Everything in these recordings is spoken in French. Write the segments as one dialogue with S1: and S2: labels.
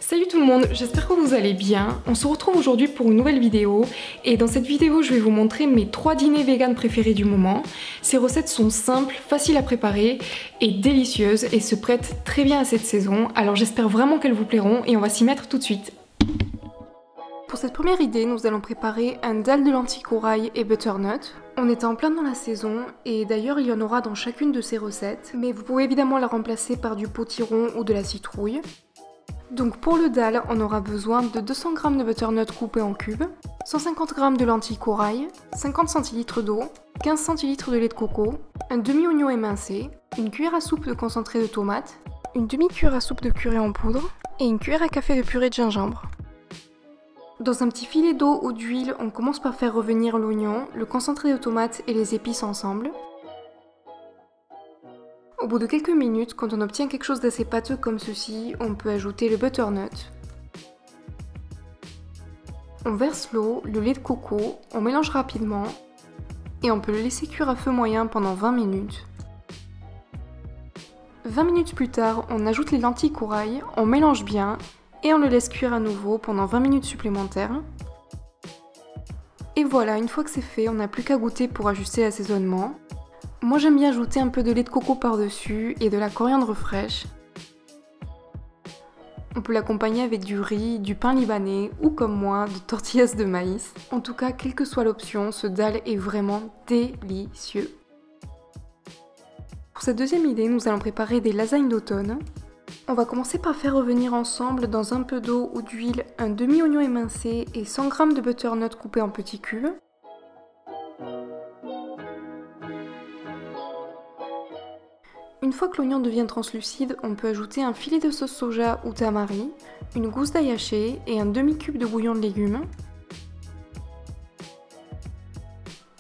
S1: Salut tout le monde, j'espère que vous allez bien. On se retrouve aujourd'hui pour une nouvelle vidéo et dans cette vidéo je vais vous montrer mes 3 dîners vegan préférés du moment. Ces recettes sont simples, faciles à préparer et délicieuses et se prêtent très bien à cette saison, alors j'espère vraiment qu'elles vous plairont et on va s'y mettre tout de suite. Pour cette première idée, nous allons préparer un dalle de lentilles corail et butternut. On est en plein dans la saison et d'ailleurs il y en aura dans chacune de ces recettes, mais vous pouvez évidemment la remplacer par du potiron ou de la citrouille. Donc pour le dalle, on aura besoin de 200 g de butternut coupé en cubes, 150 g de lentilles corail, 50 cl d'eau, 15 cl de lait de coco, un demi-oignon émincé, une cuillère à soupe de concentré de tomate, une demi-cuillère à soupe de purée en poudre et une cuillère à café de purée de gingembre. Dans un petit filet d'eau ou d'huile, on commence par faire revenir l'oignon, le concentré de tomate et les épices ensemble. Au bout de quelques minutes, quand on obtient quelque chose d'assez pâteux comme ceci, on peut ajouter le butternut. On verse l'eau, le lait de coco, on mélange rapidement et on peut le laisser cuire à feu moyen pendant 20 minutes. 20 minutes plus tard, on ajoute les lentilles corail, on mélange bien et on le laisse cuire à nouveau pendant 20 minutes supplémentaires. Et voilà, une fois que c'est fait, on n'a plus qu'à goûter pour ajuster l'assaisonnement. Moi j'aime bien ajouter un peu de lait de coco par-dessus et de la coriandre fraîche. On peut l'accompagner avec du riz, du pain libanais ou comme moi, de tortillas de maïs. En tout cas, quelle que soit l'option, ce dalle est vraiment délicieux. Pour cette deuxième idée, nous allons préparer des lasagnes d'automne. On va commencer par faire revenir ensemble dans un peu d'eau ou d'huile un demi-oignon émincé et 100 g de butternut coupé en petits cubes. Une fois que l'oignon devient translucide, on peut ajouter un filet de sauce soja ou tamari, une gousse d'ail haché et un demi-cube de bouillon de légumes.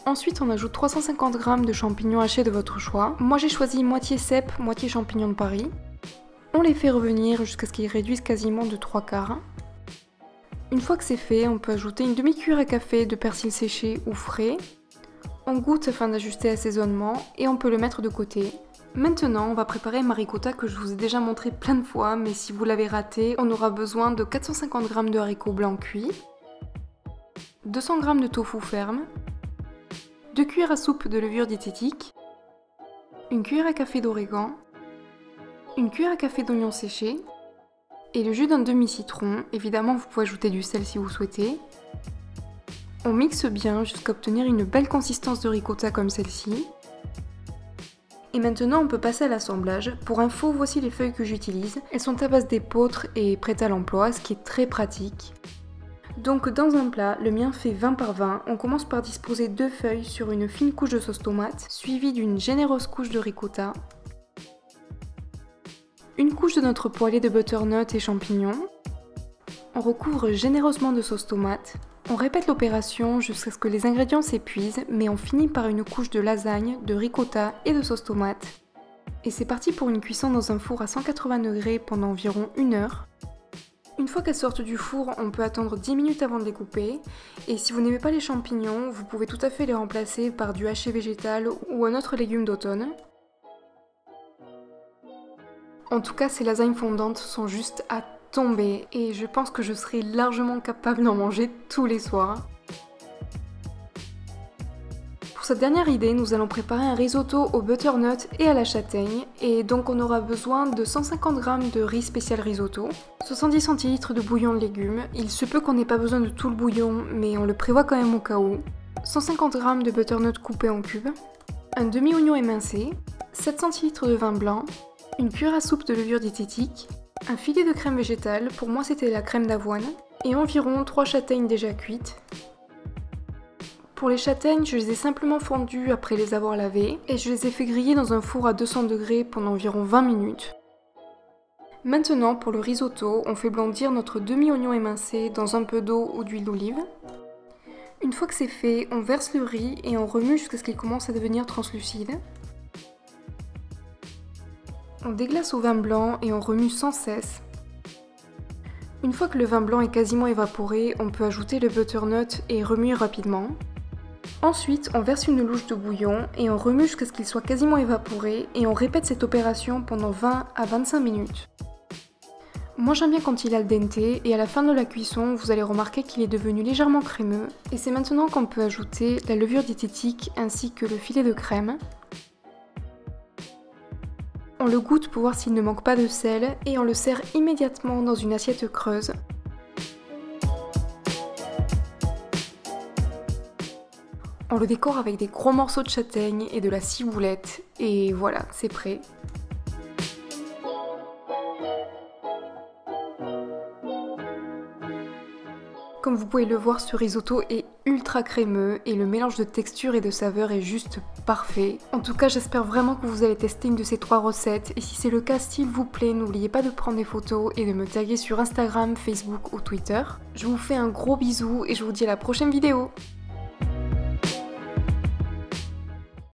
S1: Ensuite, on ajoute 350 g de champignons hachés de votre choix. Moi j'ai choisi moitié cèpe, moitié champignons de Paris. On les fait revenir jusqu'à ce qu'ils réduisent quasiment de 3/4. Une fois que c'est fait, on peut ajouter une demi-cuillère à café de persil séché ou frais. On goûte afin d'ajuster l'assaisonnement et on peut le mettre de côté. Maintenant, on va préparer ma ricotta que je vous ai déjà montré plein de fois, mais si vous l'avez raté, on aura besoin de 450 g de haricots blancs cuits, 200 g de tofu ferme, 2 cuillères à soupe de levure diététique, une cuillère à café d'origan, une cuillère à café d'oignon séché et le jus d'un demi-citron. Évidemment, vous pouvez ajouter du sel si vous souhaitez. On mixe bien jusqu'à obtenir une belle consistance de ricotta comme celle-ci. Et maintenant, on peut passer à l'assemblage. Pour info, voici les feuilles que j'utilise. Elles sont à base d'épeautre et prêtes à l'emploi, ce qui est très pratique. Donc dans un plat, le mien fait 20 par 20. On commence par disposer 2 feuilles sur une fine couche de sauce tomate, suivie d'une généreuse couche de ricotta, une couche de notre poêlée de butternut et champignons. On recouvre généreusement de sauce tomate. On répète l'opération jusqu'à ce que les ingrédients s'épuisent, mais on finit par une couche de lasagne, de ricotta et de sauce tomate. Et c'est parti pour une cuisson dans un four à 180 degrés pendant environ 1 heure. Une fois qu'elles sortent du four, on peut attendre 10 minutes avant de les couper. Et si vous n'aimez pas les champignons, vous pouvez tout à fait les remplacer par du haché végétal ou un autre légume d'automne. En tout cas, ces lasagnes fondantes sont juste à tomber et je pense que je serai largement capable d'en manger tous les soirs. Pour cette dernière idée, nous allons préparer un risotto au butternut et à la châtaigne et donc on aura besoin de 150 g de riz spécial risotto, 70 cl de bouillon de légumes, il se peut qu'on n'ait pas besoin de tout le bouillon mais on le prévoit quand même au cas où, 150 g de butternut coupé en cubes, un demi-oignon émincé, 700 cl de vin blanc, une cuillère à soupe de levure diététique, un filet de crème végétale, pour moi c'était la crème d'avoine, et environ 3 châtaignes déjà cuites. Pour les châtaignes, je les ai simplement fondues après les avoir lavées, et je les ai fait griller dans un four à 200 degrés pendant environ 20 minutes. Maintenant, pour le risotto, on fait blondir notre demi-oignon émincé dans un peu d'eau ou d'huile d'olive. Une fois que c'est fait, on verse le riz et on remue jusqu'à ce qu'il commence à devenir translucide. On déglace au vin blanc et on remue sans cesse. Une fois que le vin blanc est quasiment évaporé, on peut ajouter le butternut et remuer rapidement. Ensuite, on verse une louche de bouillon et on remue jusqu'à ce qu'il soit quasiment évaporé et on répète cette opération pendant 20 à 25 minutes. Moi j'aime bien quand il est al dente et à la fin de la cuisson, vous allez remarquer qu'il est devenu légèrement crémeux et c'est maintenant qu'on peut ajouter la levure diététique ainsi que le filet de crème. On le goûte pour voir s'il ne manque pas de sel et on le sert immédiatement dans une assiette creuse. On le décore avec des gros morceaux de châtaigne et de la ciboulette et voilà, c'est prêt. Comme vous pouvez le voir, ce risotto est ultra crémeux et le mélange de texture et de saveur est juste parfait. En tout cas, j'espère vraiment que vous allez tester une de ces 3 recettes et si c'est le cas, s'il vous plaît, n'oubliez pas de prendre des photos et de me taguer sur Instagram, Facebook ou Twitter. Je vous fais un gros bisou et je vous dis à la prochaine vidéo.